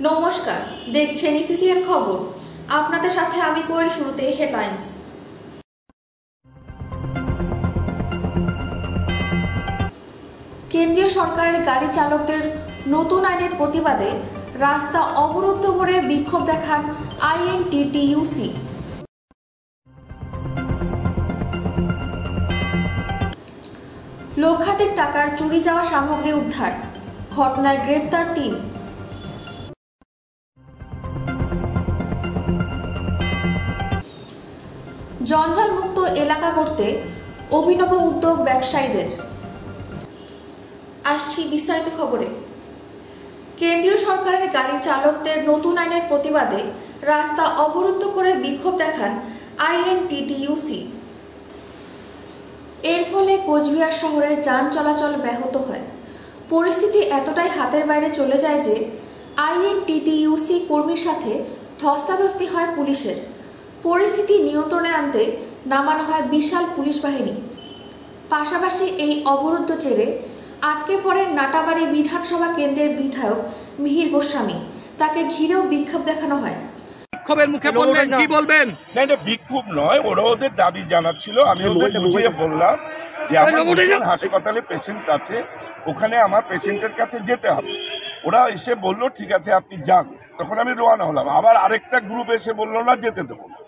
নমস্কার, দেখছেন ইসিসিএন খবর। আপনাদের সাথে আমি কোয়েল। শুরুতে হেডলাইন্স। কেন্দ্রীয় সরকারের গাড়ি চালকদের নতুন আইনের প্রতিবাদে রাস্তা অবরুদ্ধ করে বিক্ষোভ দেখান আইএনটিটিইউসি। লক্ষাধিক টাকার চুরি যাওয়া সামগ্রী উদ্ধার, ঘটনায় গ্রেপ্তার 3। জঞ্জাল মুক্ত এলাকা করতে অভিনব উদ্যোগ ব্যবসায়ীদের। আসছি বিস্তারিত খবরে। কেন্দ্রীয় সরকারের গাড়ি চালকদের নতুন আইনের প্রতিবাদে রাস্তা অবরুদ্ধ করে বিক্ষোভ দেখান আইএনটিটিইউসি। এর ফলে কোচবিহার শহরের যান চলাচল ব্যাহত হয়। পরিস্থিতি এতটাই হাতের বাইরে চলে যায় যে আইএনটিটিইউসি কর্মীর সাথে ধস্তাধস্তি হয় পুলিশের। পরিস্থিতি নিয়ন্ত্রণে আনতে নামানো হয় বিশাল পুলিশ বাহিনী। পাশাপাশি এই অবরুদ্ধ জেরে আটকে পড়েন নাটাবাড়ি বিধানসভা কেন্দ্রের বিধায়ক মিহির গোস্বামী। তাকে ঘিরেও বিক্ষোভ দেখানো হয়। বিক্ষোভের মুখে বললেন, কি বলবেন? না, এটা বিক্ষোভ নয়, ওরা ওদের দাবি জানাচ্ছিল। আমি ওদের বুঝিয়ে বললাম যে আমার হাসপাতালে পেশেন্ট আছে, ওখানে আমার পেশেন্টের কাছে যেতে হবে। ওরা এসে বলল ঠিক আছে আপনি যান। তখন আমি রওনা হলাম। আবার আরেকটা গ্রুপ এসে বললো না, যেতে দেবো না।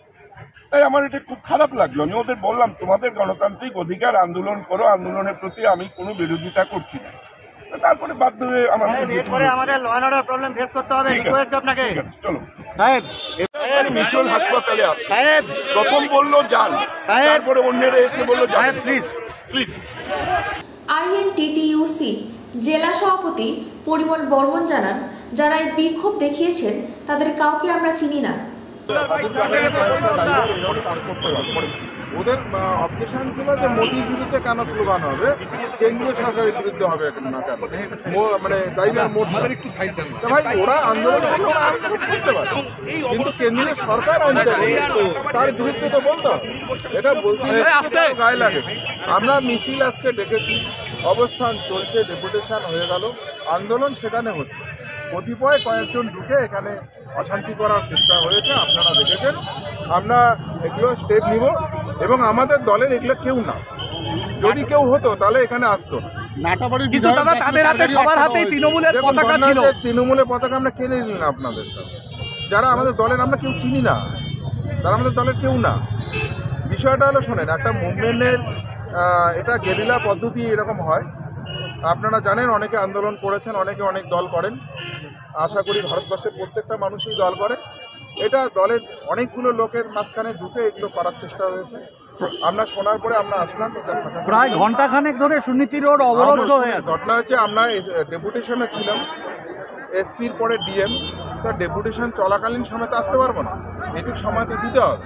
তাই আমার এটা খুব খারাপ লাগলো। আমি ওদের বললাম তোমাদের গণতান্ত্রিক অধিকার, আন্দোলন করো, আন্দোলনের প্রতি আমি কোনো বিরোধিতা করছি না। তারপরে বাধ্য হয়ে আমাদের law and order problem face করতে হবে। আপনাকে চলো সাহেব, মিশন হাসপাতালে আছে সাহেব। প্রথম বললো যান, তারপরে অন্যরা এসে বললো যান। Please please. আইএনটিটিইউসি জেলা সভাপতি পরিমল বর্মন জানান, যারা এই বিক্ষোভ দেখিয়েছেন তাদের কাউকে আমরা চিনি না। ওদের অবজেকশন ছিল যে মোদির বিরুদ্ধে কেন স্লোগান হবে, কেন্দ্রীয় সরকারের বিরুদ্ধে হবে না কেন, মানে ড্রাইভার মোদি একটু সাইড দেন ভাই। ওরা আন্দোলন করতে পারে, কিন্তু কেন্দ্রীয় সরকার তার বিরুদ্ধে তো বলতো, এটা বলতে গায়ে লাগে। আমরা মিছিল আজকে ডেকেছি, অবস্থান চলছে, ডেপুটেশন হয়ে গেল, আন্দোলন সেখানে হচ্ছে। কতিপয় কয়েকজন ঢুকে এখানে অশান্তি করার চেষ্টা হয়েছে, আপনারা দেখেছেন। আমরা এগুলো স্টেপ নিব এবং আমাদের দলের এগুলো কেউ না, যদি কেউ হতো তাহলে এখানে আসতো না। কিন্তু দাদা তাদের হাতে সবার হাতেই তৃণমূলের পতাকা ছিল। তৃণমূলের পতাকা আমরা কিনে নিলাম আপনাদের সাথে। যারা আমাদের দলের আমরা কেউ চিনি না, তারা আমাদের দলের কেউ না। বিষয়টা হলো শোনেন, একটা মুভমেন্টের এটা গেরিলা পদ্ধতি এরকম হয়। আপনারা জানেন অনেকে আন্দোলন করেছেন, অনেকে অনেক দল করেন। আশা করি ভারতবর্ষের প্রত্যেকটা মানুষই দল করে। এটা দলের অনেকগুলো লোকের মাঝখানে ঢুকে এগুলো করার চেষ্টা হয়েছে। আমরা শোনার পরে আমরা আসলাম। প্রায় ঘন্টাখানেক ধরে সুনীতি রোড অবরুদ্ধ হয়ে আছে। ঘটনা হচ্ছে আমরা ডেপুটেশনে ছিলাম, এসপির পরে ডিএম। তা ডেপুটেশন চলাকালীন সময় তো আসতে পারবো না, এটুকু সময় তো দিতে হবে।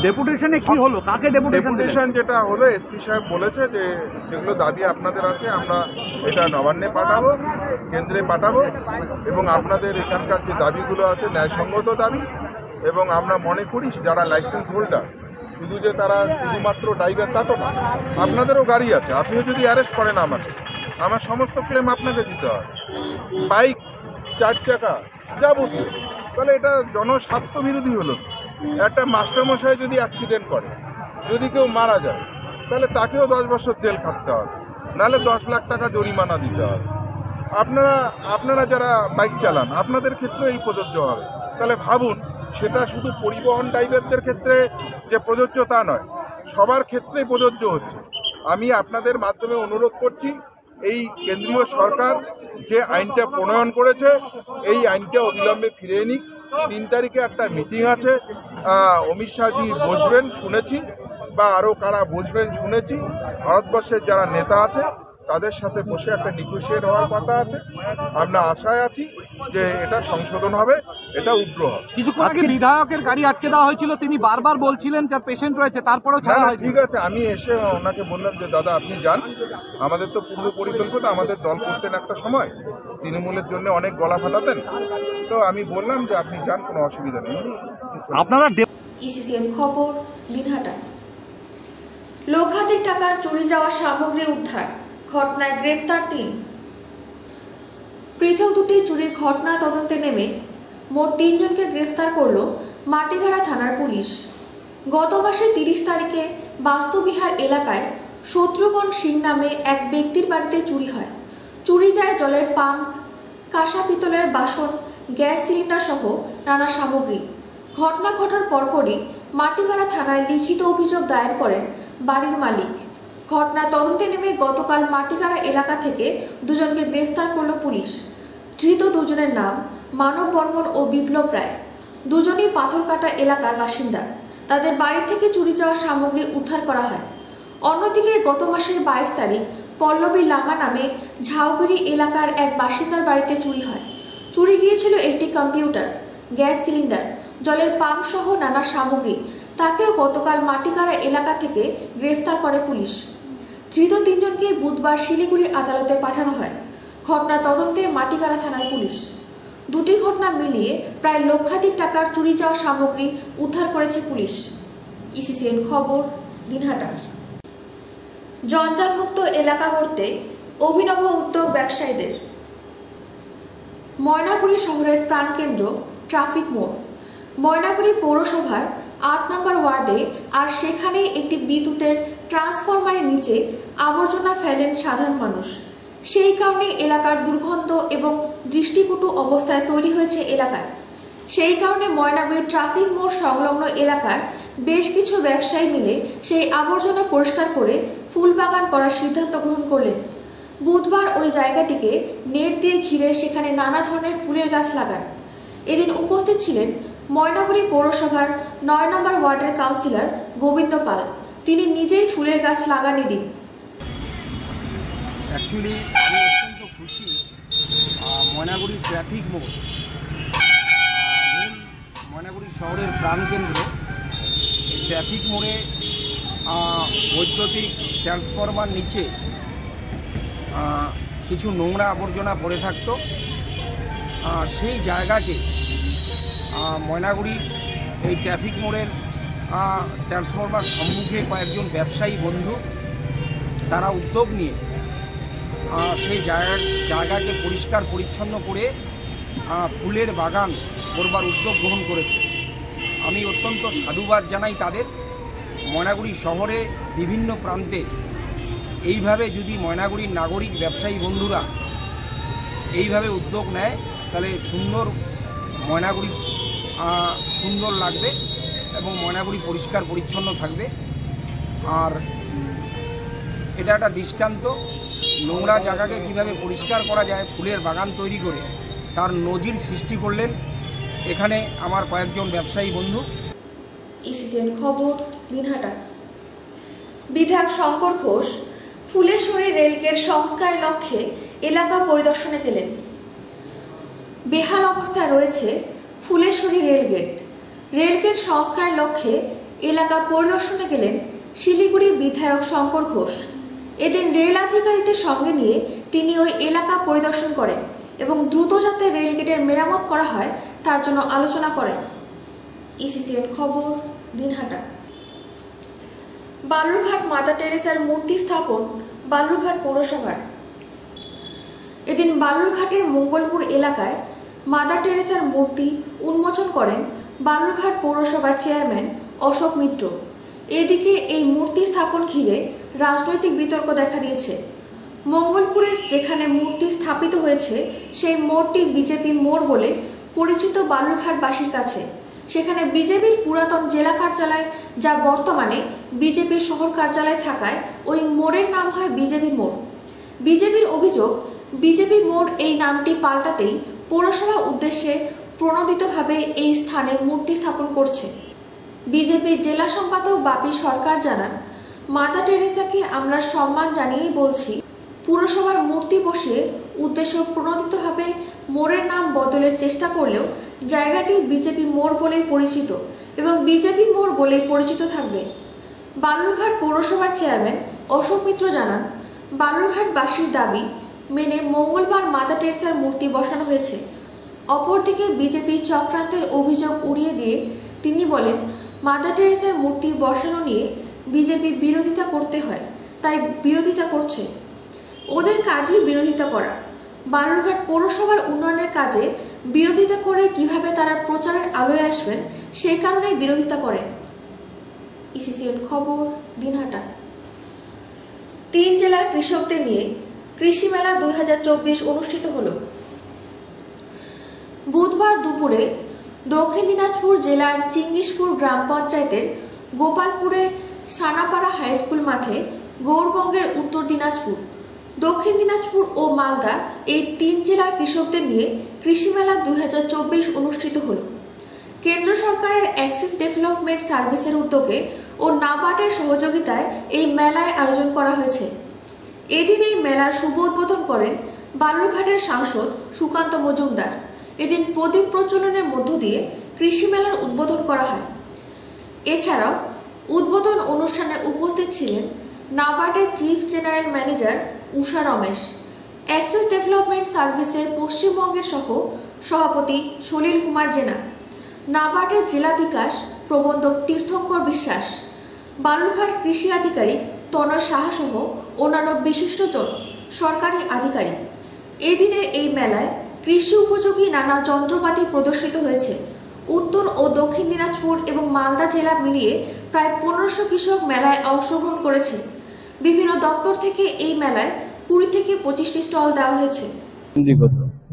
ডেপুটেশনে কি হলো, কাকে ডেপুটেশন যেটা হলো, এসপি সাহেব বলেছে যে যেগুলো দাবি আপনাদের আছে আমরা এটা নবান্নে পাঠাবো, কেন্দ্রে পাঠাবো, এবং আপনাদের এখানকার যে দাবিগুলো আছে ন্যায়সঙ্গত দাবি। এবং আমরা মনে করি যারা লাইসেন্স হোল্ডার, শুধু যে তারা শুধুমাত্র ড্রাইভার তা তো না, আপনাদেরও গাড়ি আছে। আপনিও যদি অ্যারেস্ট করেন আমার সমস্ত ক্লেম আপনাকে দিতে হয়। বাইক, 4 চাকা, যাবতীয়। তাহলে এটা জনস্বার্থ বিরোধী হলো। একটা মাস্টারমশাই যদি অ্যাক্সিডেন্ট করে, যদি কেউ মারা যায়, তাহলে তাকেও 10 বছর জেল খাটতে হবে, নাহলে 10 লাখ টাকা জরিমানা দিতে হবে। আপনারা যারা বাইক চালান, আপনাদের ক্ষেত্রে এই প্রযোজ্য হবে। তাহলে ভাবুন, সেটা শুধু পরিবহন ড্রাইভারদের ক্ষেত্রে যে প্রযোজ্য তা নয়, সবার ক্ষেত্রেই প্রযোজ্য হচ্ছে। আমি আপনাদের মাধ্যমে অনুরোধ করছি, এই কেন্দ্রীয় সরকার যে আইনটা প্রণয়ন করেছে, এই আইনটা অবিলম্বে ফিরিয়ে নিক। 3 তারিখে একটা মিটিং আছে, অমিত শাহজি বসবেন শুনেছি, বা আরও কারা বসবেন শুনেছি। ভারতবর্ষের যারা নেতা আছে তাদের সাথে বসে একটা নেগোশিয়েট হওয়ার কথা আছে। আমরা আশায় আছি যে এটা সংশোধন হবে, এটা উগ্র হবে। কিছুক্ষণ আগে বিধায়কের গাড়ি আটকে দেওয়া হয়েছিল, তিনি বারবার বলছিলেন যার পেশেন্ট রয়েছে, তারপরেও ঠিক আছে। আমি এসে ওনাকে বললাম যে দাদা আপনি যান, আমাদের তো পূর্ব পরিকল্পিত, আমাদের দল করতেন একটা সময়, তৃণমূলের জন্য অনেক গলা ফাটাতেন, তো আমি বললাম যে আপনি যান, কোনো অসুবিধা নেই। আপনারা ইসিসিএন খবর দিনহাটা। লক্ষাধিক টাকার চুরি যাওয়া সামগ্রী উদ্ধার, ঘটনায় গ্রেপ্তার 3। পৃথক দুটি চুরির ঘটনা তদন্তে নেমে মোট 3 জনকে গ্রেফতার করল মাটিগাড়া থানার পুলিশ। গত মাসের 30 তারিখে বাস্তুবিহার এলাকায় শত্রুঘ্ন সিং নামে এক ব্যক্তির বাড়িতে চুরি হয়। চুরি যায় জলের পাম্প, কাঁসা পিতলের বাসন, গ্যাস সিলিন্ডার সহ নানা সামগ্রী। ঘটনা ঘটার পরপরই মাটিগাড়া থানায় লিখিত অভিযোগ দায়ের করেন বাড়ির মালিক। ঘটনা তদন্তে নেমে গতকাল মাটিগাড়া এলাকা থেকে 2 জনকে গ্রেফতার করল পুলিশ। ধৃত 2 জনের নাম মানব বর্মন ও বিপ্লব রায়। 2 জনই পাথরকাটা এলাকার বাসিন্দা। তাদের বাড়ি থেকে চুরি যাওয়া সামগ্রী উদ্ধার করা হয়। অন্যদিকে গত মাসের 22 তারিখ পল্লবী লামা নামে ঝাউগিরি এলাকার এক বাসিন্দার বাড়িতে চুরি হয়। চুরি গিয়েছিল একটি কম্পিউটার, গ্যাস সিলিন্ডার, জলের পাম্প সহ নানা সামগ্রী। তাকেও গতকাল মাটিগাড়া এলাকা থেকে গ্রেফতার করে পুলিশ। ধৃত 3 জনকে বুধবার শিলিগুড়ি আদালতে পাঠানো হয়। ঘটনা তদন্তে মাটিগাড়া থানার পুলিশ। 2টি ঘটনা মিলিয়ে প্রায় লক্ষাধিক টাকার চুরি যাওয়া সামগ্রী উদ্ধার করেছে পুলিশ। ইসিসিএন খবর, দিনহাটা। জঞ্জালমুক্ত এলাকা গড়তে অভিনব উদ্যোগ ব্যবসায়ীদের। ময়নাগুড়ি শহরের প্রাণকেন্দ্র ট্রাফিক মোড়। ময়নাগুড়ি পৌরসভার 8 নম্বর ওয়ার্ডে আর সেখানে একটি বিদ্যুতের ট্রান্সফরমারের নিচে আবর্জনা ফেলেন সাধারণ মানুষ। সেই কারণে এলাকার দুর্গন্ধ এবং দৃষ্টিকটু অবস্থায় তৈরি হয়েছে এলাকায়। সেই কারণে ময়নাগুড়ি ট্রাফিক মোড় সংলগ্ন এলাকার বেশ কিছু ব্যবসায়ী মিলে সেই আবর্জনা পরিষ্কার করে ফুল বাগান করার সিদ্ধান্ত গ্রহণ করলেন। বুধবার ওই জায়গাটিকে নেট দিয়ে ঘিরে সেখানে নানা ধরনের ফুলের গাছ লাগান। এদিন উপস্থিত ছিলেন ময়নাগুড়ি পৌরসভার 9 নম্বর ওয়ার্ডের কাউন্সিলর গোবিন্দ পাল। তিনি নিজেই ফুলের গাছ লাগান এদিন। অ্যাকচুয়ালি আমি অত্যন্ত খুশি। ময়নাগুড়ি ট্রাফিক মোড় ময়নাগুড়ি শহরের প্রাণকেন্দ্র। এই ট্রাফিক মোড়ে বৈদ্যুতিক ট্রান্সফরমার নিচে কিছু নোংরা আবর্জনা পড়ে থাকতো। সেই জায়গাকে ময়নাগুড়ি এই ট্রাফিক মোড়ের ট্রান্সফরমার সম্মুখে কয়েকজন ব্যবসায়ী বন্ধু তারা উদ্যোগ নিয়ে সেই জায়গাকে পরিষ্কার পরিচ্ছন্ন করে ফুলের বাগান করবার উদ্যোগ গ্রহণ করেছে। আমি অত্যন্ত সাধুবাদ জানাই তাদের। ময়নাগুড়ি শহরে বিভিন্ন প্রান্তে এইভাবে যদি ময়নাগুড়ির নাগরিক ব্যবসায়ী বন্ধুরা এইভাবে উদ্যোগ নেয় তাহলে ময়নাগুড়ি সুন্দর লাগবে এবং ময়নাগুড়ি পরিষ্কার পরিচ্ছন্ন থাকবে। আর এটা একটা দৃষ্টান্ত, নোংরা জায়গাকে কিভাবে পরিষ্কার করা যায় ফুলের বাগান তৈরি করে তার নজির সৃষ্টি করলেন এখানে আমার কয়েকজন ব্যবসায়ী বন্ধু। ইসিসিএন খবর, দিনহাটা। বিধায়ক শঙ্কর ঘোষ ফুলেশ্বরী রেলগেট সংস্কারের লক্ষ্যে এলাকা পরিদর্শনে গেলেন। বেহাল অবস্থায় রয়েছে ফুলেশ্বরী রেলগেট। রেলগেট সংস্কারের লক্ষ্যে এলাকা পরিদর্শনে গেলেন শিলিগুড়ি বিধায়ক শঙ্কর ঘোষ। এদিন রেল আধিকারিকদের সঙ্গে নিয়ে তিনি ওই এলাকা পরিদর্শন করেন এবং দ্রুত যাতে রেলগেটের মেরামত করা হয় তার জন্য আলোচনা করেন। ইসিসিএন খবর, দিনহাটা। বালুরঘাট মাতা টেরেসার মূর্তি স্থাপন বালুরঘাট পৌরসভার। এদিন বালুরঘাটের মঙ্গলপুর এলাকায় মাতা টেরেসার মূর্তি উন্মোচন করেন বালুরঘাট পৌরসভার চেয়ারম্যান অশোক মিত্র। এদিকে এই মূর্তি স্থাপন ঘিরে রাজনৈতিক বিতর্ক দেখা দিয়েছে। মঙ্গলপুরে যেখানে মূর্তি স্থাপিত হয়েছে সেই মোড়টি বিজেপি মোড় বলে পরিচিত বালুরঘাটবাসীর কাছে। সেখানে বিজেপির পুরাতন জেলা কার্যালয়, যা বর্তমানে বিজেপির শহর কার্যালয় থাকায় ওই মোড়ের নাম হয় বিজেপি মোড়। বিজেপির অভিযোগ, বিজেপি মোড় এই নামটি পাল্টাতেই পৌরসভা উদ্দেশ্যে প্রণোদিতভাবে এই স্থানে মূর্তি স্থাপন করছে। বিজেপির জেলা সম্পাদক বাপি সরকার জানান, মাতা টেরেসাকে আমরা সম্মান জানিয়েই বলছি, পুরসভার মূর্তি বসিয়ে উদ্দেশ্য প্রণোদিতভাবে মোড়ের নাম বদলের চেষ্টা করলেও জায়গাটি বিজেপি মোড় বলেই পরিচিত এবং বিজেপি মোড় বলেই পরিচিত থাকবে। বালুরঘাট পৌরসভার চেয়ারম্যান অশোক মিত্র জানান, বালুরঘাটবাসীর দাবি মেনে মঙ্গলবার মাতা টেরেসার মূর্তি বসানো হয়েছে। অপরদিকে বিজেপির চক্রান্তের অভিযোগ উড়িয়ে দিয়ে তিনি বলেন, মাতা টেরেসার মূর্তি বসানো নিয়ে বিজেপি বিরোধিতা করতে হয়, তাই বিরোধিতা করছে। ওদের কাজই বিরোধিতা করা। বালুরঘাট পৌরসভার উন্নয়নের কাজে বিরোধিতা করে কিভাবে তারা প্রচারের আলোয় আসবেন সেই কারণেই বিরোধিতা করেন। ইসিসিএন খবর, দিনহাটা। 3 জেলার কৃষকদের নিয়ে কৃষি মেলা 2024 অনুষ্ঠিত হলো। বুধবার দুপুরে দক্ষিণ দিনাজপুর জেলার চিঙ্গিসপুর গ্রাম পঞ্চায়েতের গোপালপুরে সানাপাড়া হাই স্কুল মাঠে গৌরবঙ্গের উত্তর দিনাজপুর, দক্ষিণ দিনাজপুর ও মালদা এই 3 জেলার কৃষকদের নিয়ে কৃষি মেলা 2024 অনুষ্ঠিত হলো। কেন্দ্র সরকারের অ্যাক্সেস ডেভেলপমেন্ট সার্ভিসের উদ্যোগে ও নাবার্ডের সহযোগিতায় এই মেলায় আয়োজন করা হয়েছে। এদিন এই মেলার শুভ উদ্বোধন করেন বালুরঘাটের সাংসদ সুকান্ত মজুমদার। এদিন প্রদীপ প্রজ্বলনের মধ্য দিয়ে কৃষি মেলার উদ্বোধন করা হয়। এছাড়াও উদ্বোধন অনুষ্ঠানে উপস্থিত ছিলেন নাবার্ডের চিফ জেনারেল ম্যানেজার উষা রমেশ, অ্যাক্সেস ডেভেলপমেন্ট সার্ভিসের পশ্চিমবঙ্গের সহ সভাপতি সলিল কুমার জেনা, নাবার্ডের জেলা বিকাশ প্রবন্ধক তীর্থঙ্কর বিশ্বাস, বালুরঘাট কৃষি আধিকারিক তনয় সাহা সহ অন্যান্য বিশিষ্টজন সরকারি আধিকারিক। এদিনের এই মেলায় কৃষি উপযোগী নানা যন্ত্রপাতি প্রদর্শিত হয়েছে। উত্তর ও দক্ষিণ দিনাজপুর এবং মালদা জেলা মিলিয়ে প্রায় 1500 কৃষক মেলায় অংশগ্রহণ করেছে। বিভিন্ন দপ্তর থেকে এই মেলায় 20 থেকে 25টি স্টল দেওয়া হয়েছে।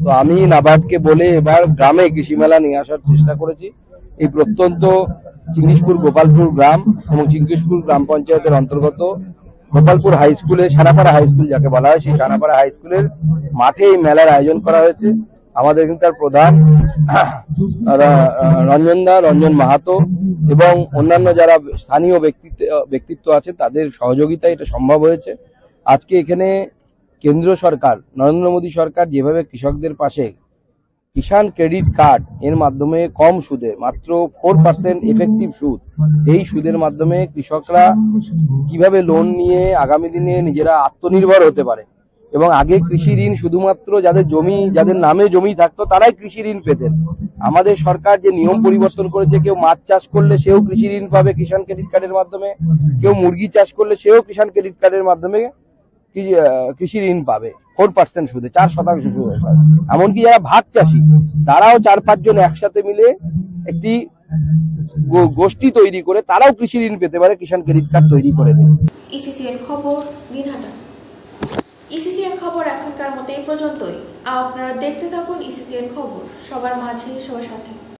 তো আমি নাবার্ডকে বলে এবার গ্রামে কৃষি মেলা নিয়ে আসার চেষ্টা করেছি। এই প্রত্যন্ত চিঙ্গিসপুর গোপালপুর গ্রাম এবং চিঙ্গিসপুর গ্রাম পঞ্চায়েতের অন্তর্গত গোপালপুর হাই স্কুলে, সানাপাড়া হাই স্কুল যাকে বলা হয়, সেই সানাপাড়া হাই স্কুলের মাঠে এই মেলার আয়োজন করা হয়েছে। আমাদের এখানকার প্রধান রঞ্জন মাহাতো এবং অন্যান্য যারা স্থানীয় ব্যক্তিত্ব আছে তাদের সহযোগিতায় এটা সম্ভব হয়েছে। আজকে এখানে কেন্দ্র সরকার, নরেন্দ্র মোদী সরকার যেভাবে কৃষকদের পাশে কিষাণ ক্রেডিট কার্ড এর মাধ্যমে কম সুদে, মাত্র 4% এফেক্টিভ সুদ, এই সুদের মাধ্যমে কৃষকরা কিভাবে লোন নিয়ে আগামী দিনে নিজেরা আত্মনির্ভর হতে পারে। এবং আগে কৃষি ঋণ শুধুমাত্র যাদের নামে জমি থাকতো তারাই কৃষি ঋণ পেতেন। আমাদের সরকার যে নিয়ম পরিবর্তন করেছে, কেউ মাছ চাষ করলে সেও কৃষি ঋণ পাবে কিষাণ ক্রেডিট কার্ডের মাধ্যমে, কেউ মুরগি চাষ করলে সেও কিষাণ ক্রেডিট কার্ডের মাধ্যমে কৃষি ঋণ পাবে 4% সুদে, 4% সুদে পাবে। এমনকি যারা ভাগ চাষী তারাও 4-5 জন একসাথে মিলে একটি গোষ্ঠী তৈরি করে তারাও কৃষি ঋণ পেতে পারে কিষাণ ক্রেডিট কার্ড তৈরি করে দেয়। ইসিসিএন খবর, দিনহাটা। ইসিসিএন খবর এখনকার মতো এই পর্যন্তই। আপনারা দেখতে থাকুন ইসিসিএন খবর, সবার মাঝে সবার সাথে।